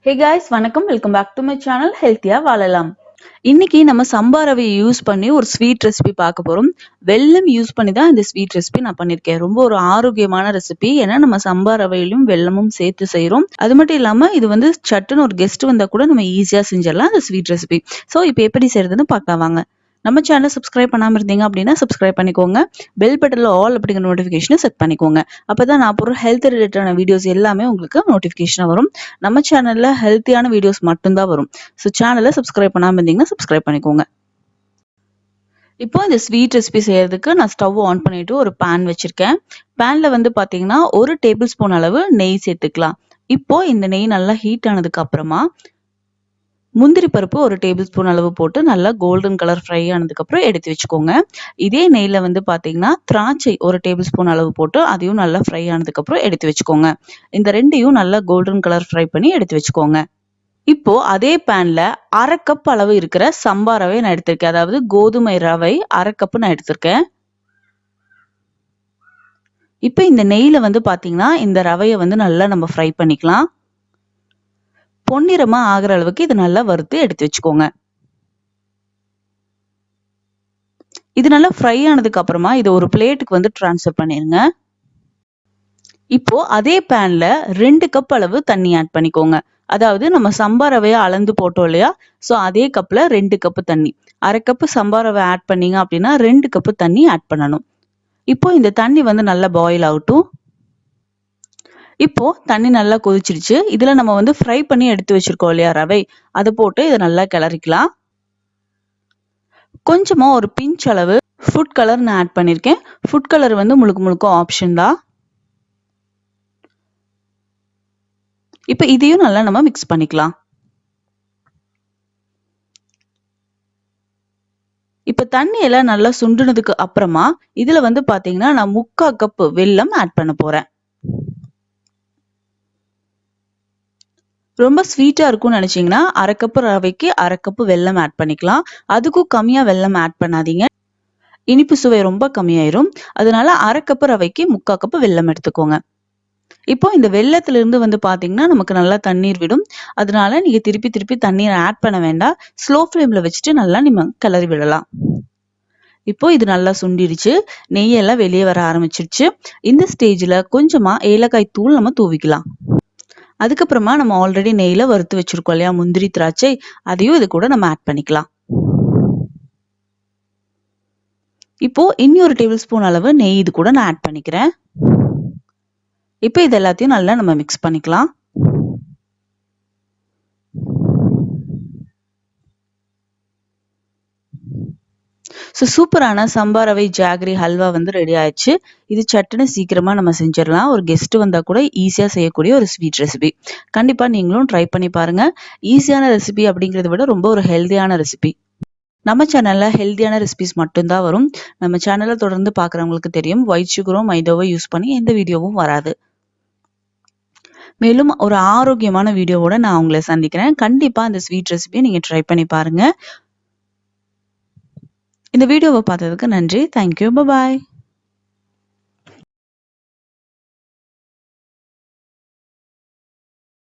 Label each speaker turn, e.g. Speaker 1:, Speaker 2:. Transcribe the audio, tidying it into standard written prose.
Speaker 1: Hey guys, வணக்கம். Welcome back to my channel Healthya Valalam. இன்னைக்கு நம்ம சம்பா ரவையை யூஸ் பண்ணி ஒரு ஸ்வீட் ரெசிபி பார்க்க போறோம். வெல்லம் யூஸ் பண்ணி தான் இந்த ஸ்வீட் ரெசிபி நான் பண்ணிருக்கேன். ரொம்ப ஒரு ஆரோக்கியமான ரெசிபி. ஏன்னா நம்ம சம்பா ரவையிலும் வெல்லமும் சேர்த்து செய்றோம். அது மட்டும் இல்லாம இது வந்து சட்டுன்னு ஒரு கெஸ்ட் வந்தா கூட நம்ம ஈஸியா செஞ்சிடலாம் இந்த ஸ்வீட் ரெசிபி. சோ இப்போ எப்படி செய்யறதுன்னு பார்க்கலாம் வாங்க. நம்ம சேனலை சப்ஸ்கிரைப் பண்ணாம இருந்தீங்க அப்படின்னா சப்ஸ்கிரைப் பண்ணிக்கோங்க. பெல் பட்டன்ல ஆல் அப்படிங்கிற நோட்டிஃபிகேஷனை செட் பண்ணிக்கோங்க. அப்பதான் நான் போற ஹெல்த் ரிலேட்டடான வீடியோஸ் எல்லாமே உங்களுக்கு நோட்டிஃபிகேஷன் வரும். நம்ம சேனல்ல ஹெல்த்தியான வீடியோஸ் மட்டும்தான் வரும். ஸோ சேனலை சப்ஸ்கிரைப் பண்ணாம இருந்தீங்கன்னா சப்ஸ்கிரைப் பண்ணிக்கோங்க. இப்போ இந்த ஸ்வீட் ரெசிபி செய்யறதுக்கு நான் ஸ்டவ் ஆன் பண்ணிட்டு ஒரு பேன் வச்சிருக்கேன். பேன்ல வந்து பாத்தீங்கன்னா 1 டேபிள் ஸ்பூன் அளவு நெய் சேர்த்துக்கலாம். இப்போ இந்த நெய் நல்லா ஹீட் ஆனதுக்கு அப்புறமா முந்திரி பருப்பு 1 டேபிள் ஸ்பூன் அளவு போட்டு நல்லா கோல்டன் கலர் ஃப்ரை ஆனதுக்கு அப்புறம் எடுத்து வச்சுக்கோங்க. இதே நெய்ல வந்து பாத்தீங்கன்னா திராட்சை 1 டேபிள் ஸ்பூன் அளவு போட்டு அதையும் நல்லா ஃப்ரை ஆனதுக்கு அப்புறம் எடுத்து வச்சுக்கோங்க. இந்த ரெண்டையும் நல்லா கோல்டன் கலர் ஃப்ரை பண்ணி எடுத்து வச்சுக்கோங்க. இப்போ அதே பேன்ல 1/2 கப் அளவு இருக்கிற சம்பா ரவை நான் எடுத்திருக்கேன். அதாவது கோதுமை ரவை 1/2 கப் நான் எடுத்திருக்கேன். இப்போ இந்த நெய்ல வந்து பாத்தீங்கன்னா இந்த ரவையை வந்து நல்லா நம்ம ஃப்ரை பண்ணிக்கலாம். பொன்னிறமா ஆகிற அளவுக்கு இது நல்லா வறுத்து எடுத்து வச்சுக்கோங்க. இது நல்லா ஃப்ரை ஆனதுக்கு அப்புறமா இதை ஒரு பிளேட்டுக்கு வந்து டிரான்ஸ்ஃபர் பண்ணிருங்க. இப்போ அதே பேன்ல 2 கப் அளவு தண்ணி ஆட் பண்ணிக்கோங்க. அதாவது நம்ம சம்பா ரவையை அளந்து போட்டோம் இல்லையா, சோ அதே கப்ல 2 கப் தண்ணி. 1/2 கப் சம்பா ரவை ஆட் பண்ணீங்க அப்படின்னா 2 கப் தண்ணி ஆட் பண்ணணும். இப்போ இந்த தண்ணி வந்து நல்லா பாயில் ஆகட்டும். இப்போ தண்ணி நல்லா கொதிச்சிருச்சு. இதுல நம்ம வந்து ஃப்ரை பண்ணி எடுத்து வச்சிருக்கோம் இல்லையா ரவை, அதை போட்டு இதை நல்லா கிளறிக்கலாம். கொஞ்சமா ஒரு பிஞ்ச் அளவு ஃபுட் கலர் நான் ஆட் பண்ணிருக்கேன். ஃபுட் கலர் வந்து முழுக்க ஆப்ஷன் தான். இப்போ இதையும் நல்லா நம்ம மிக்ஸ் பண்ணிக்கலாம். இப்ப தண்ணி எல்லாம் நல்லா சுண்டுனதுக்கு அப்புறமா இதுல வந்து பாத்தீங்கன்னா நான் 3/4 கப் வெல்லம் ஆட் பண்ண போறேன். ரொம்ப ஸ்வீட்டா இருக்கும்னு நினைச்சீங்கன்னா 1/2 கப் ரவைக்கு 1/2 கப் வெல்லம் ஆட் பண்ணிக்கலாம். அதுக்கும் கம்மியா வெல்லம் ஆட் பண்ணாதீங்க. இனிப்பு சுவை ரொம்ப கம்மியாயிரும். அதனால 1/2 கப் ரவைக்கு 3/4 கப் வெல்லம் எடுத்துக்கோங்க. இப்போ இந்த வெல்லத்துல இருந்து வந்து பாத்தீங்கன்னா நமக்கு நல்லா தண்ணீர் விடும். அதனால நீங்க திருப்பி தண்ணீர் ஆட் பண்ண வேண்டாம். ஸ்லோ ஃப்ளேம்ல வச்சுட்டு நல்லா நம்ம கிளறி விடலாம். இப்போ இது நல்லா சுண்டிடுச்சு. நெய்யெல்லாம் வெளியே வர ஆரம்பிச்சிருச்சு. இந்த ஸ்டேஜ்ல கொஞ்சமா ஏலக்காய் தூள் நம்ம தூவிக்கலாம். அதுக்கப்புறமா நம்ம ஆல்ரெடி நெய்ல வறுத்து வச்சிருக்கோம் இல்லையா முந்திரி திராட்சை, அதையும் இது கூட நம்ம ஆட் பண்ணிக்கலாம். இப்போ இன்னொரு டேபிள் ஸ்பூன் அளவு நெய் இது கூட நான் ஆட் பண்ணிக்கிறேன். இப்போ இது எல்லாத்தையும் நல்லா நம்ம மிக்ஸ் பண்ணிக்கலாம். சூப்பரான சம்பா ரவை ஜாகரி ஹல்வா வந்து ரெடி ஆயிடுச்சு. இது சட்டுன்னு சீக்கிரமா நம்ம செஞ்சிடலாம். ஒரு கெஸ்ட் வந்தா கூட ஈஸியா செய்யக்கூடிய ஒரு ஸ்வீட் ரெசிபி. கண்டிப்பா நீங்களும் ட்ரை பண்ணி பாருங்க. ஈஸியான ரெசிபி அப்படிங்கறத விட ரொம்ப ஒரு ஹெல்தியான ரெசிபி. நம்ம சேனல்ல ஹெல்தியான ரெசிபிஸ் மட்டும்தான் வரும். நம்ம சேனலை தொடர்ந்து பாக்குறவங்களுக்கு தெரியும், ஒயிட் சுகரும் மைதாவும் யூஸ் பண்ணி எந்த வீடியோவும் வராது. மேலும் ஒரு ஆரோக்கியமான வீடியோவோட நான் உங்களை சந்திக்கிறேன். கண்டிப்பா அந்த ஸ்வீட் ரெசிபியை நீங்க ட்ரை பண்ணி பாருங்க. இந்த வீடியோவை பார்த்ததுக்கு நன்றி. தேங்க்யூ. பாய்.